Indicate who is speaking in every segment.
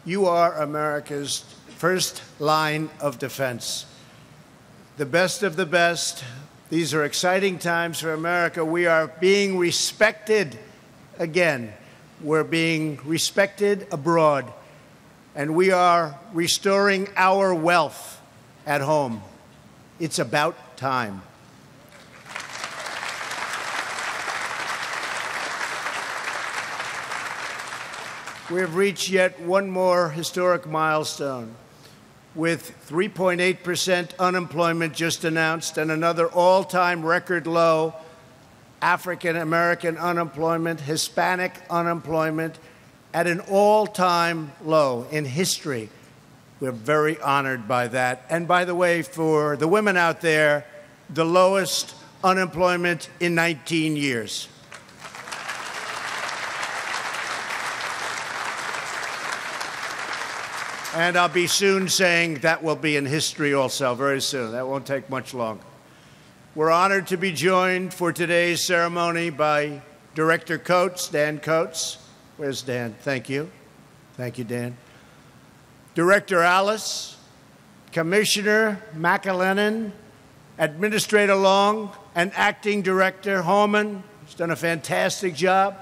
Speaker 1: You are America's first line of defense. The best of the best. These are exciting times for America. We are being respected again. We're being respected abroad. And we are restoring our wealth at home. It's about time. We have reached yet one more historic milestone, with 3.8% unemployment just announced and another all-time record low African-American unemployment, Hispanic unemployment at an all-time low in history. We're very honored by that. And by the way, for the women out there, the lowest unemployment in 19 years. And I'll be soon saying that will be in history also, very soon. That won't take much longer. We're honored to be joined for today's ceremony by Director Coates, Dan Coates. Where's Dan? Thank you. Thank you, Dan. Director Alice, Commissioner McAlennan, Administrator Long, and Acting Director Holman, who's done a fantastic job,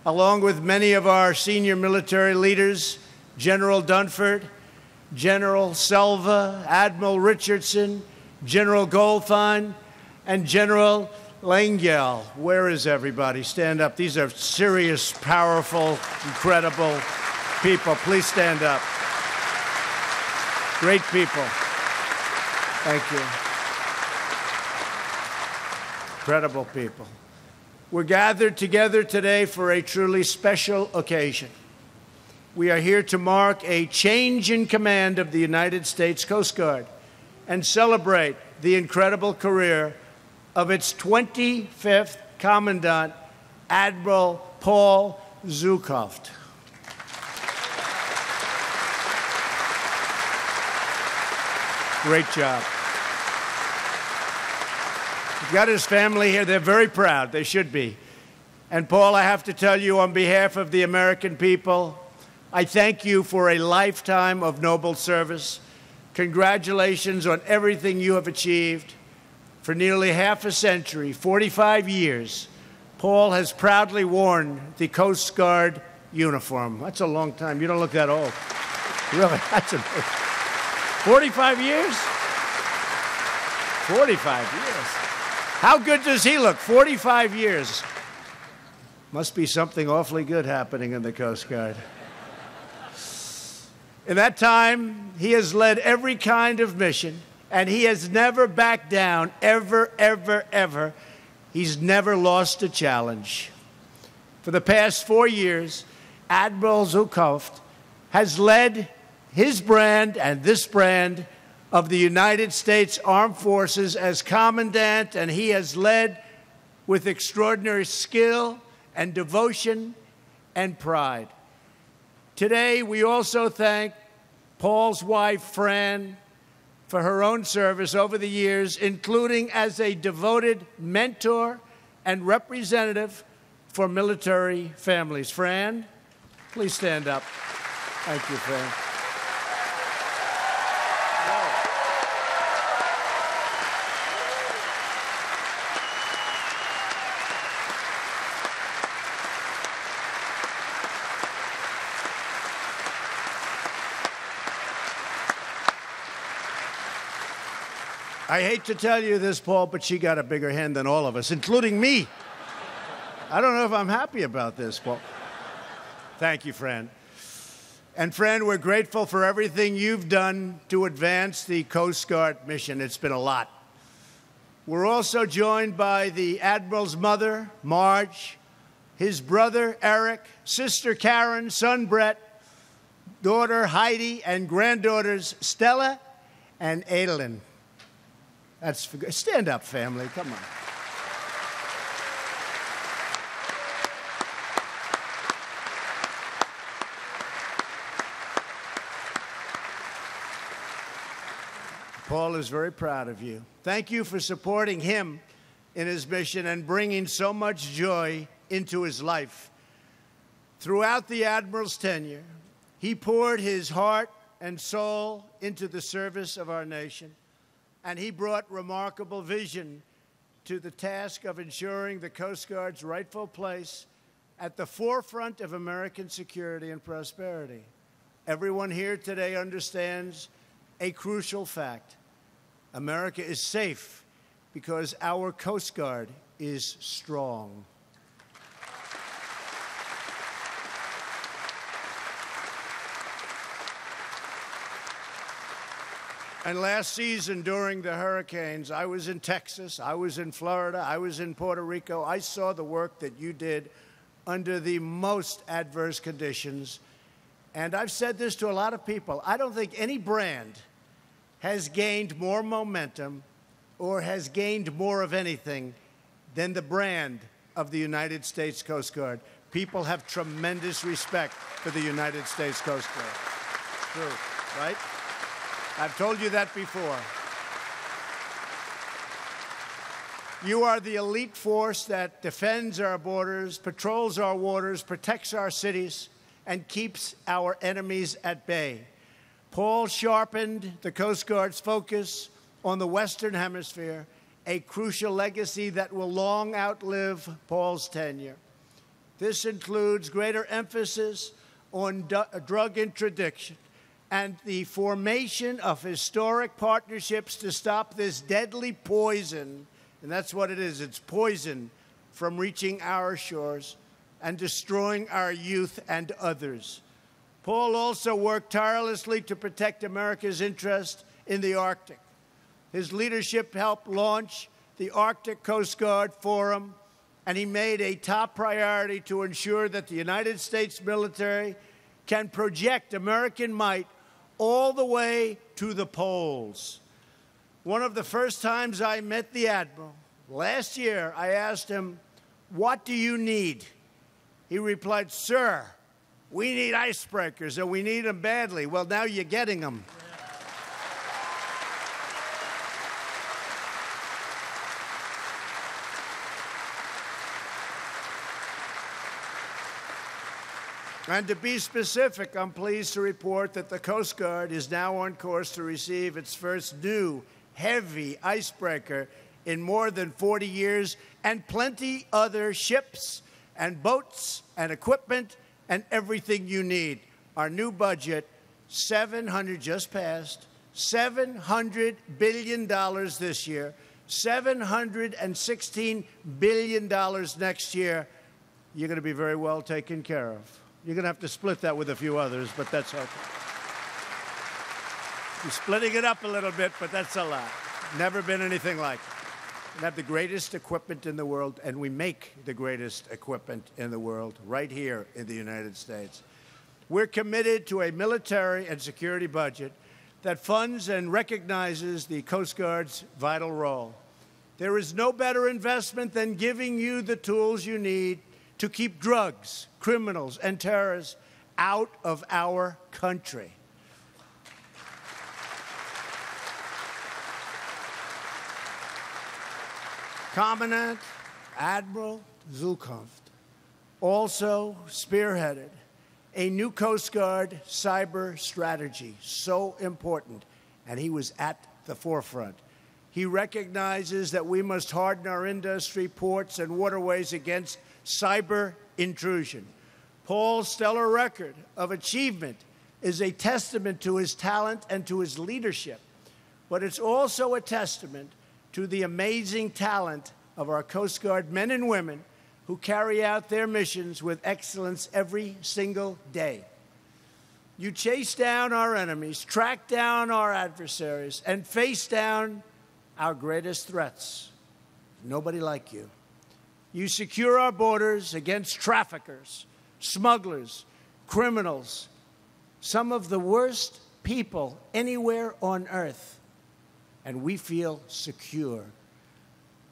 Speaker 1: along with many of our senior military leaders, General Dunford, General Selva, Admiral Richardson, General Goldfein, and General Langell. Where is everybody? Stand up. These are serious, powerful, incredible people. Please stand up. Great people. Thank you. Incredible people. We're gathered together today for a truly special occasion. We are here to mark a change in command of the United States Coast Guard and celebrate the incredible career of its 25th Commandant, Admiral Paul Zukunft. Great job. He's got his family here. They're very proud. They should be. And Paul, I have to tell you, on behalf of the American people, I thank you for a lifetime of noble service. Congratulations on everything you have achieved. For nearly half a century, 45 years, Paul has proudly worn the Coast Guard uniform. That's a long time. You don't look that old. Really, that's amazing. 45 years? 45 years. How good does he look? 45 years. Must be something awfully good happening in the Coast Guard. In that time, he has led every kind of mission, and he has never backed down, ever, ever, ever. He's never lost a challenge. For the past 4 years, Admiral Zukunft has led his brand and this brand of the United States Armed Forces as Commandant, and he has led with extraordinary skill and devotion and pride. Today, we also thank Paul's wife, Fran, for her own service over the years, including as a devoted mentor and representative for military families. Fran, please stand up. Thank you, Fran. I hate to tell you this, Paul, but she got a bigger hand than all of us, including me. I don't know if I'm happy about this, Paul. Thank you, Fran. And, Fran, we're grateful for everything you've done to advance the Coast Guard mission. It's been a lot. We're also joined by the Admiral's mother, Marge, his brother, Eric, sister, Karen, son, Brett, daughter, Heidi, and granddaughters, Stella and Adeline. Stand up, family. Come on. Paul is very proud of you. Thank you for supporting him in his mission and bringing so much joy into his life. Throughout the Admiral's tenure, He poured his heart and soul into the service of our nation, and he brought remarkable vision to the task of ensuring the Coast Guard's rightful place at the forefront of American security and prosperity. Everyone here today understands a crucial fact. America is safe because our Coast Guard is strong. And last season, during the hurricanes, I was in Texas, I was in Florida, I was in Puerto Rico. I saw the work that you did under the most adverse conditions. And I've said this to a lot of people. I don't think any brand has gained more momentum or has gained more of anything than the brand of the United States Coast Guard. People have tremendous respect for the United States Coast Guard. True, right? I've told you that before. You are the elite force that defends our borders, patrols our waters, protects our cities, and keeps our enemies at bay. Paul sharpened the Coast Guard's focus on the Western Hemisphere, a crucial legacy that will long outlive Paul's tenure. This includes greater emphasis on drug interdiction and the formation of historic partnerships to stop this deadly poison, and that's what it is, it's poison, from reaching our shores and destroying our youth and others. Paul also worked tirelessly to protect America's interest in the Arctic. His leadership helped launch the Arctic Coast Guard Forum, and he made a top priority to ensure that the United States military can project American might all the way to the poles. One of the first times I met the Admiral, last year, I asked him, "What do you need?" He replied, "Sir, we need icebreakers, and we need them badly." Well, now you're getting them. And to be specific, I'm pleased to report that the Coast Guard is now on course to receive its first new heavy icebreaker in more than 40 years, and plenty other ships and boats and equipment and everything you need. Our new budget, just passed, $700 billion this year, $716 billion next year. You're going to be very well taken care of. You're going to have to split that with a few others, but that's okay. You're splitting it up a little bit, but that's a lot. Never been anything like it. We have the greatest equipment in the world, and we make the greatest equipment in the world right here in the United States. We're committed to a military and security budget that funds and recognizes the Coast Guard's vital role. There is no better investment than giving you the tools you need to keep drugs, criminals, and terrorists out of our country. Commandant Admiral Zukunft also spearheaded a new Coast Guard cyber strategy, so important, and he was at the forefront. He recognizes that we must harden our industry, ports, and waterways against cyber intrusion. Paul's stellar record of achievement is a testament to his talent and to his leadership, but it's also a testament to the amazing talent of our Coast Guard men and women who carry out their missions with excellence every single day. You chase down our enemies, track down our adversaries, and face down our greatest threats. Nobody like you. You secure our borders against traffickers, smugglers, criminals, some of the worst people anywhere on earth, and we feel secure.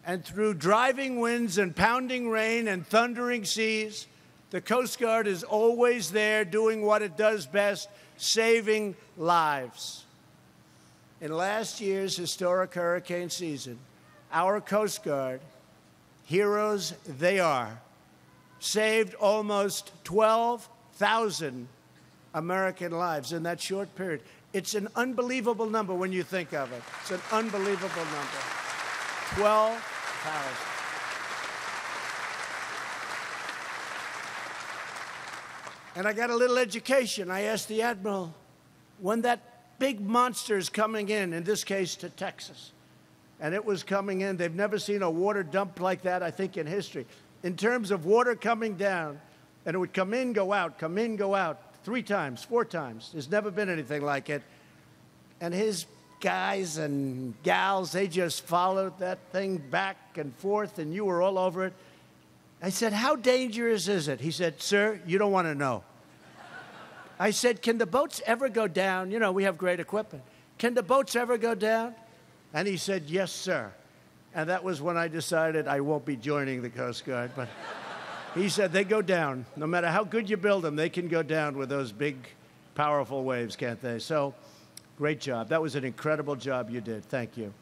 Speaker 1: And through driving winds and pounding rain and thundering seas, the Coast Guard is always there doing what it does best, saving lives. In last year's historic hurricane season, our Coast Guard, heroes they are, saved almost 12,000 American lives in that short period. It's an unbelievable number when you think of it. It's an unbelievable number. 12,000. And I got a little education. I asked the Admiral, when that big monster is coming in this case to Texas, and it was coming in, they've never seen a water dump like that, I think, in history. In terms of water coming down, and it would come in, go out, 3 times, 4 times. There's never been anything like it. And his guys and gals, they just followed that thing back and forth, and you were all over it. I said, how dangerous is it? He said, sir, you don't want to know. I said, can the boats ever go down? You know, we have great equipment. Can the boats ever go down? And he said, yes, sir. And that was when I decided I won't be joining the Coast Guard. But he said, they go down. No matter how good you build them, they can go down with those big, powerful waves, can't they? So, great job. That was an incredible job you did. Thank you.